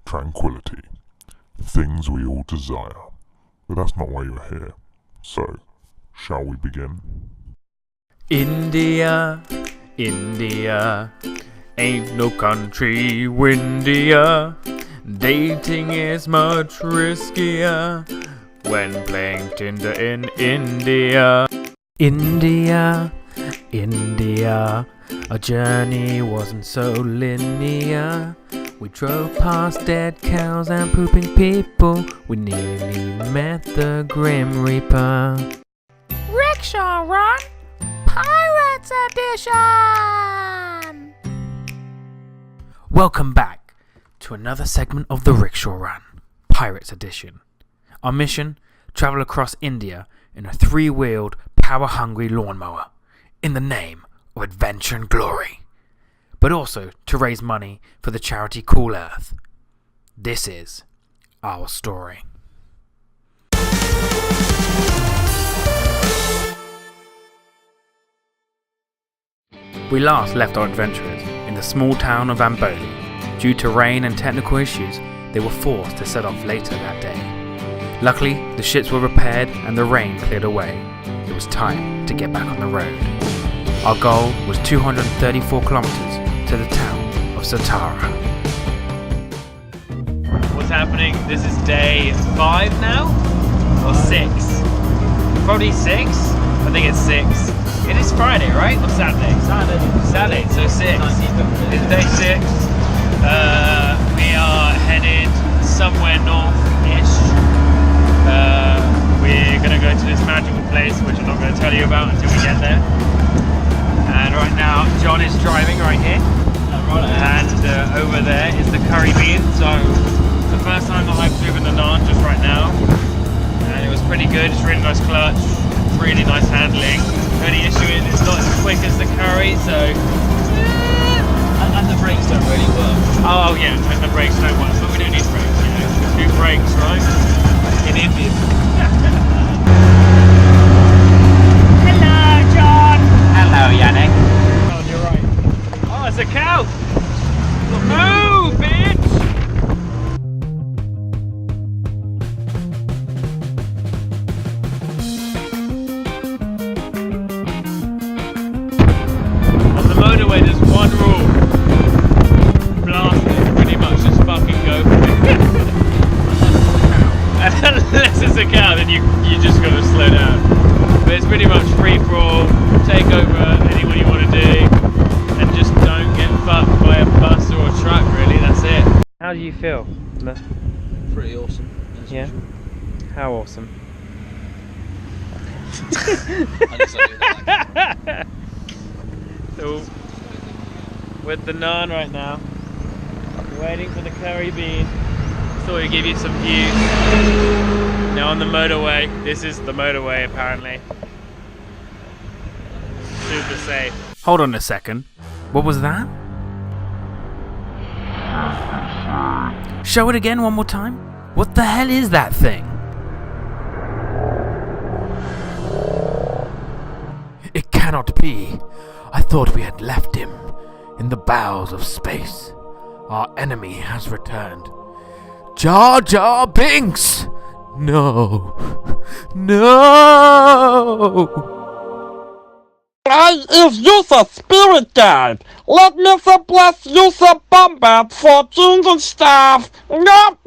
tranquility, things we all desire. But that's not why you're here. So, shall we begin? India, India, ain't no country windier. Dating is much riskier when playing Tinder in India. India, India, our journey wasn't so linear. We drove past dead cows and pooping people. We nearly met the Grim Reaper. Rickshaw Run Pirates Edition! Welcome back to another segment of the Rickshaw Run Pirates Edition. Our mission: travel across India in a three-wheeled, power-hungry lawnmower in the name of adventure and glory, but also to raise money for the charity Cool Earth. This is our story. We last left our adventurers in the small town of Amboli. Due to rain and technical issues, they were forced to set off later that day. Luckily, the ships were repaired and the rain cleared away. It was time to get back on the road. Our goal was 234 kilometers to the town of Satara. What's happening? This is day 5 now? Or 6? Probably 6? I think it's 6. It is Friday, right? Or Saturday? Saturday, so 6. It's day 6. We are headed somewhere north-ish. We're going to go to this magical place, which I'm not going to tell you about until we get there. And right now, John is driving right here. And over there is the curry bean. So, it's the first time that I've driven the naan just right now. And it was pretty good. It's really nice clutch. Really nice handling. The only issue is it's not as quick as the curry, so... And the brakes don't really work. Oh yeah, and the brakes don't work, but we don't need brakes, you know. Two brakes, right? In India. Hello, John! Hello, Yannick. Oh, you're right. Oh, it's a cow! Move, bitch! On the motorway, there's one rule. Blast it, pretty much just fucking go for it. And unless it's a cow, then you just gotta slow down. But it's pretty much free for all. Take over anyone you want to do, and just don't get fucked by a bus or a truck. Really, that's it. How do you feel? Pretty awesome. Yeah. How awesome? I just don't do that. So, with the naan right now, waiting for the curry bean. Thought we'd give you some views. Now on the motorway, this is the motorway apparently. Super safe. Hold on a second. What was that? Show it again one more time. What the hell is that thing? It cannot be. I thought we had left him in the bowels of space. Our enemy has returned. Jar Jar Binks! No. No! I is user spirit guide. Let Mr. Bless user Bombard fortunes and stuff. No,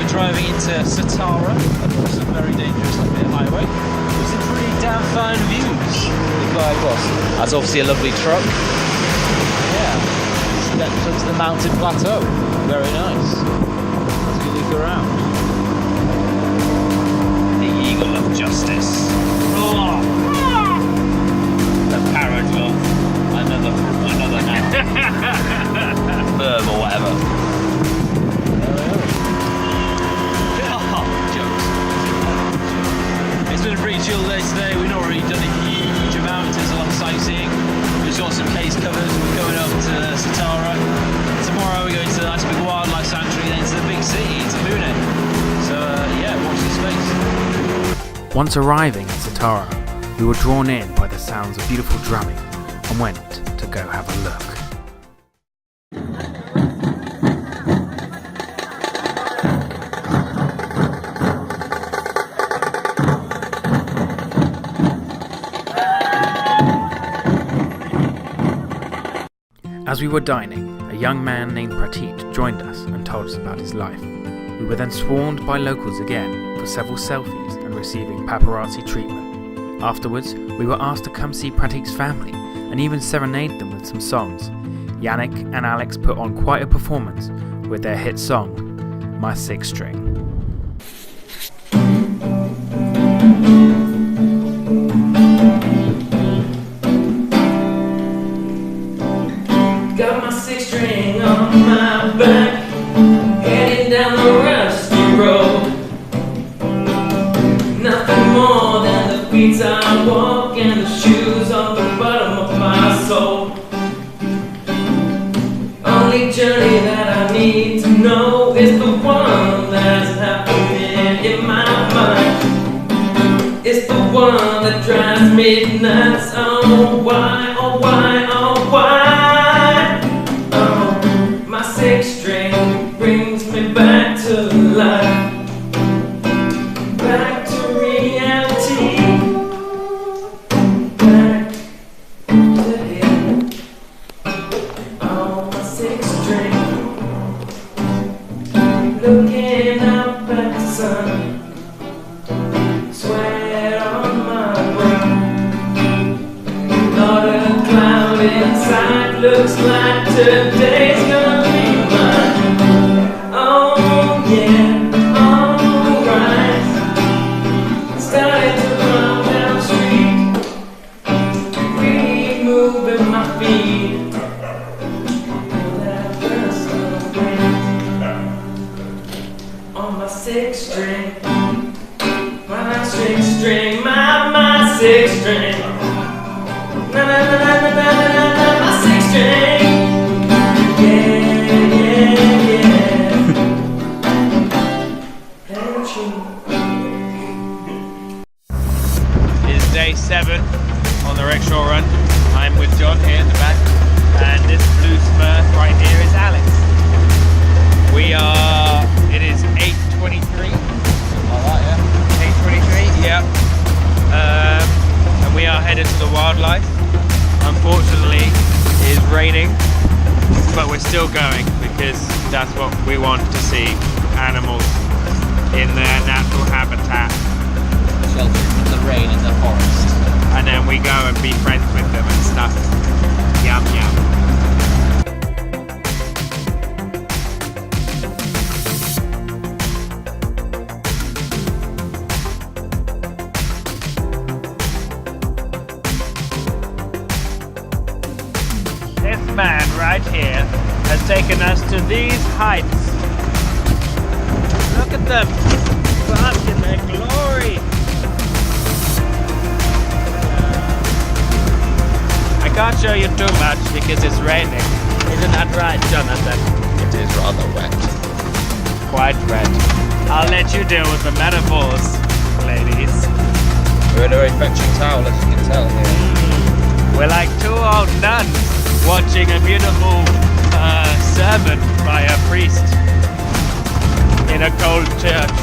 driving into Satara across a very dangerous highway with some pretty damn fine views. That's obviously a lovely truck. Yeah, steps up to the mountain plateau. Very nice. Once arriving at Satara, we were drawn in by the sounds of beautiful drumming and went to go have a look. As we were dining, a young man named Pratik joined us and told us about his life. We were then swarmed by locals again for several selfies and receiving paparazzi treatment. Afterwards, we were asked to come see Pratik's family and even serenade them with some songs. Yannick and Alex put on quite a performance with their hit song, My Six String. Got my six string on my back, heading down the rusty road. Nothing more than the feet I walk and the shoes on the bottom of my soul. Only journey that I need to know is the one that's happening in my mind. It's the one that drives me nuts. Oh why, oh why, oh why? Six string brings me back to life, back to reality, back to him. On my six string, looking up at the sun, sweat on my brow. Not a cloud inside, looks like today's gonna be. Six string, na na na na na na na na, my six string, yeah, yeah, yeah. It's day 7 on the Rickshaw run. I'm with John here in the back, and this blue smurf right here is Alex. It is 8:23. Alright, yeah. 8:23, yeah. And we are headed to the wildlife. Unfortunately, it is raining, but we're still going because that's what we want to see, animals in their natural habitat. Shelter from the rain in the forest. And then we go and be friends with them and stuff. Yum yum. This man right here has taken us to these heights. Look at them, bask in their glory. I can't show you too much because it's raining. Isn't that right, Jonathan? It is rather wet. Quite wet. I'll let you deal with the metaphors, ladies. We're in a very fetching towel, as you can tell here. We're like two old nuns watching a beautiful sermon by a priest in a cold church.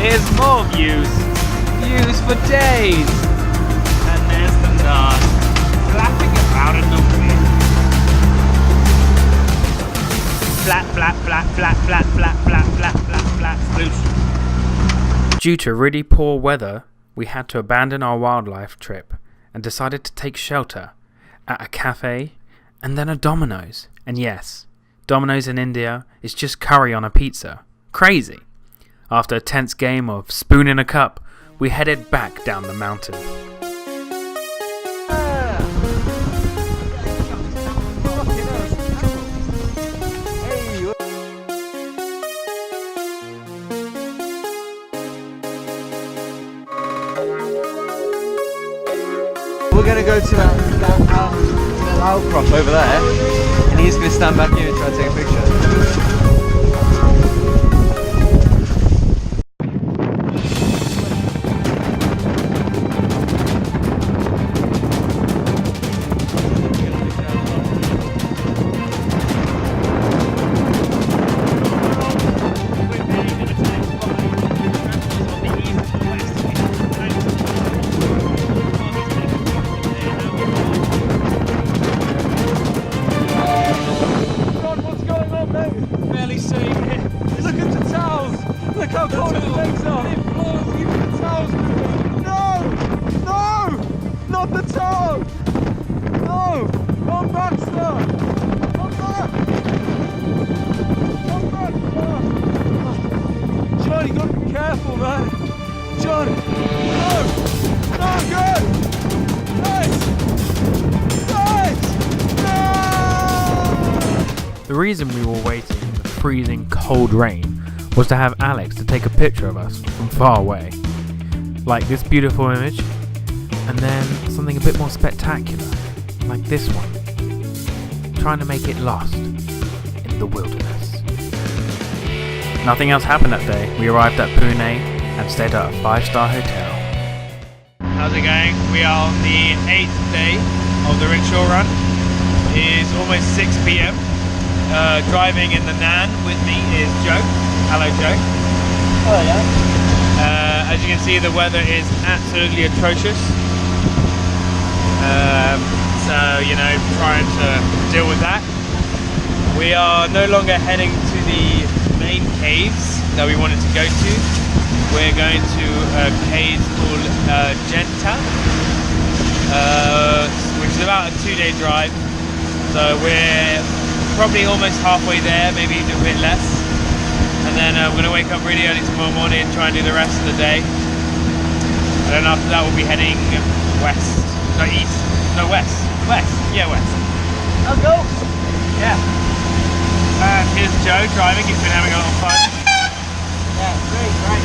Here's more views. Views for days. And there's the Nard flapping about in the wind. Flap, flap, flap, flap, flap, flap, flap, flap, flap, flap, floosh. Due to really poor weather, we had to abandon our wildlife trip and decided to take shelter at a cafe and then a Domino's. And yes, Domino's in India is just curry on a pizza. Crazy! After a tense game of spoon in a cup, we headed back down the mountain. We're going to go to that outcrop over there, and he's going to stand back here and try to take a picture. can barely see. Look at the towels. Look how cold his legs are. Even the towels moving. No! No! Not the towel! No! Come back, sir! Come back! Come back, sir! John, you gotta be careful, man. John! No! No, good! Guys! Guys! No! The reason we were waiting in the freezing cold rain was to have Alex to take a picture of us from far away. Like this beautiful image, and then something a bit more spectacular, like this one. Trying to make it lost in the wilderness. Nothing else happened that day. We arrived at Pune and stayed at a 5-star hotel. How's it going? We are on the 8th day of the rickshaw run. It is almost 6 p.m. Driving in the Nan with me is Joe. Hello, Joe. Oh yeah. As you can see, the weather is absolutely atrocious. So, you know, trying to deal with that. We are no longer heading to the main caves that we wanted to go to. We're going to a cave called Ajanta, which is about a 2-day drive. So we're probably almost halfway there, maybe a bit less. And then we're going to wake up really early tomorrow morning and try and do the rest of the day. And then after that we'll be heading west, no east, no west, yeah west. I'll go. Yeah. Here's Joe driving, he's been having a lot of fun. Yeah, great.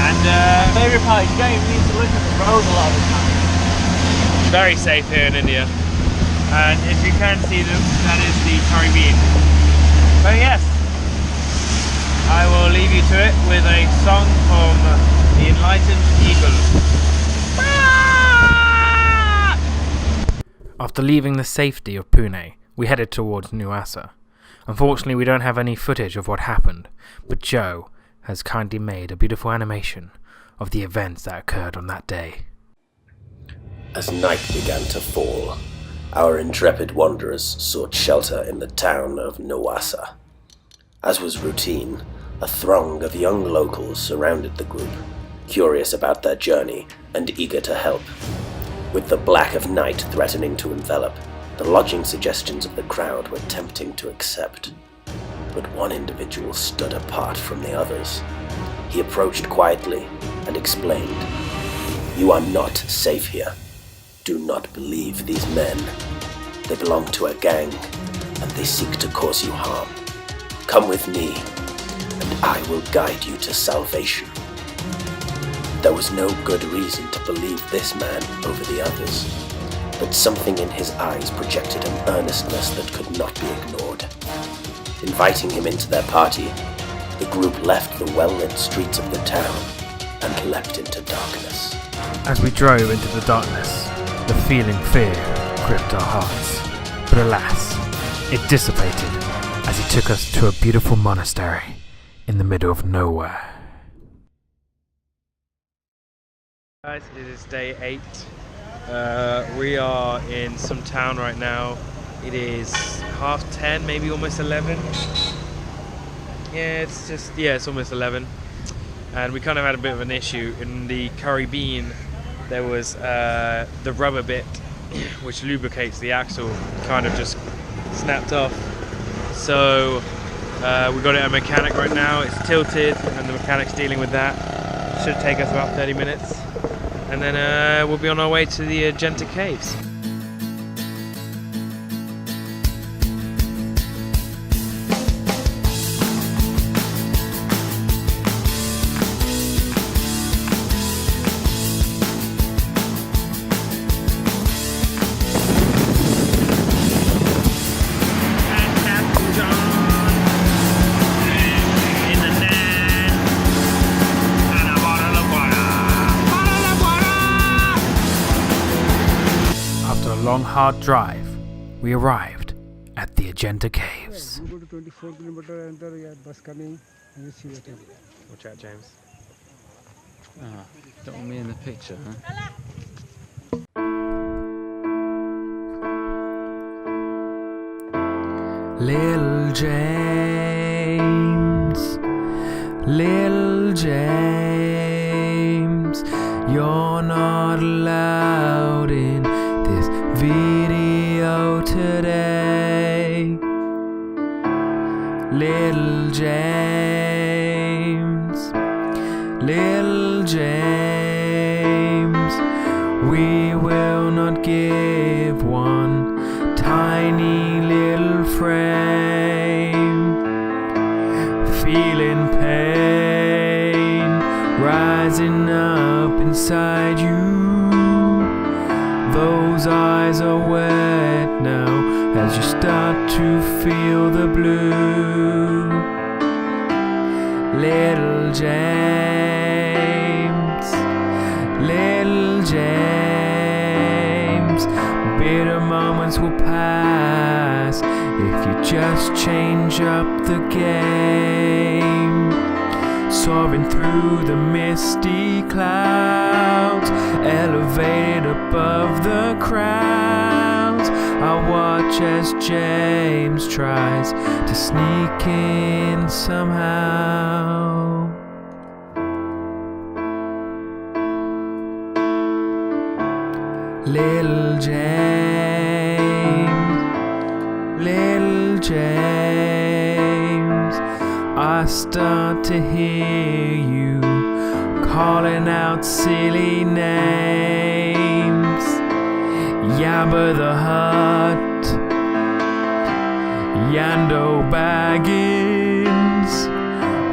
And Favourite part is you don't even need to look at the road a lot of the time. very safe here in India. And if you can see them, that is the Caribbean. But yes, I will leave you to it with a song from the Enlightened Eagle. After leaving the safety of Pune, we headed towards Nuwasa. Unfortunately, we don't have any footage of what happened, but Joe has kindly made a beautiful animation of the events that occurred on that day. As night began to fall, our intrepid wanderers sought shelter in the town of Nuwasa. As was routine, a throng of young locals surrounded the group, curious about their journey and eager to help. With the black of night threatening to envelop, the lodging suggestions of the crowd were tempting to accept. But one individual stood apart from the others. He approached quietly and explained, "You are not safe here. Do not believe these men. They belong to a gang, and they seek to cause you harm. Come with me, and I will guide you to salvation." There was no good reason to believe this man over the others, but something in his eyes projected an earnestness that could not be ignored. Inviting him into their party, the group left the well-lit streets of the town and leapt into darkness. As we drove into the darkness, the feeling fear gripped our hearts. But alas, it dissipated as he took us to a beautiful monastery in the middle of nowhere. Guys, it is day 8. We are in some town right now. It is 10:30, maybe almost 11. Yeah, it's almost 11. And we kind of had a bit of an issue in the Caribbean. There was the rubber bit which lubricates the axle kind of just snapped off. So we got it at a mechanic right now. It's tilted and the mechanic's dealing with that. Should take us about 30 minutes. And then we'll be on our way to the Ajanta caves. Long hard drive, we arrived at the Ajanta caves. Go to 24 kilometer and there bus coming. You see what it is. Watch out, James. Don't want me in the picture, huh? Little James, little James, you're not allowed in this video today. Little James, little James, we will not give one tiny little frame. Feeling pain rising up inside you. Those eyes are wet now as you start to feel the blue. Little James, little James, bitter moments will pass if you just change up the game. Soaring through the misty clouds, elevated above the crowds, I watch as James tries to sneak in somehow. Little James, little James, I start to hear you calling out silly names. Yabba the Hutt, Yando Baggins,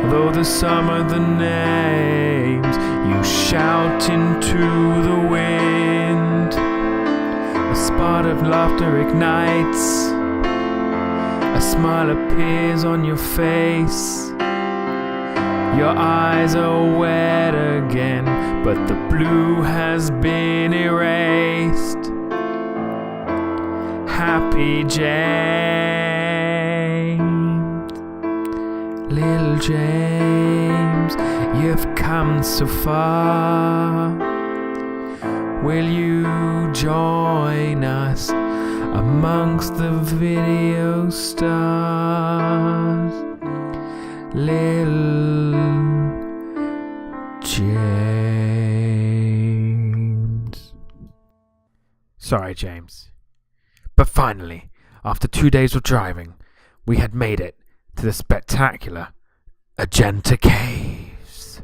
though the sum of the names you shout into the wind. A spot of laughter ignites, a smile appears on your face. Your eyes are wet again, but the blue has been erased. Happy James, little James, you've come so far. Will you join us amongst the video stars? Little James. Sorry, James. But finally, after 2 days of driving, we had made it to the spectacular Ajanta Caves.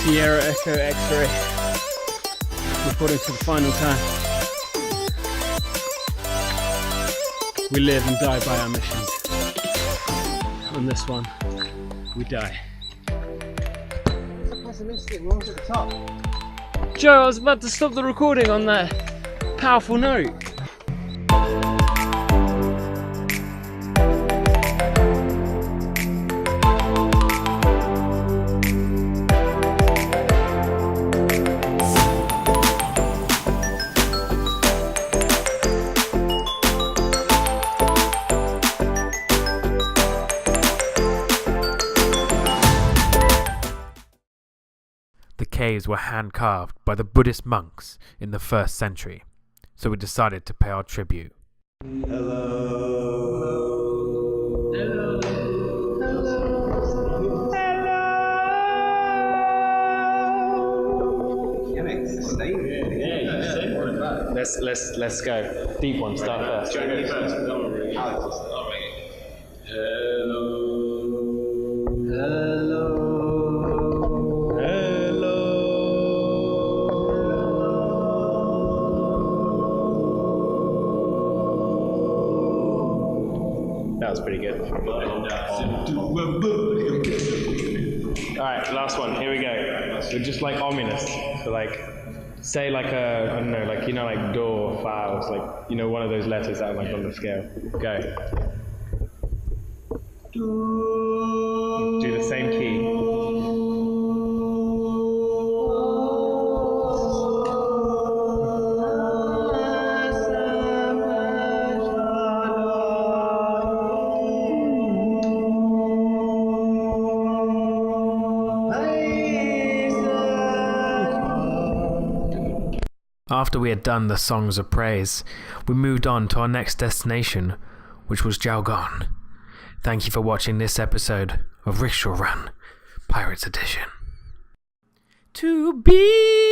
Sierra Echo X-ray, reporting to the final time. We live and die by our missions. On this one, we die. So pessimistic, we're almost at the top. Joe, I was about to stop the recording on that powerful note. The caves were hand-carved by the Buddhist monks in the 1st century, so we decided to pay our tribute. Let's go. Deep one, start first. Hello. was pretty good. Alright, last one. Here we go. So just like ominous. So like, say like a, I don't know, like, you know, like do or fa, it's like, you know, one of those letters that are like on the scale. Go. Do the same key. After we had done the songs of praise, we moved on to our next destination, which was Jalgon. Thank you for watching this episode of Rickshaw Run, Pirates Edition. To be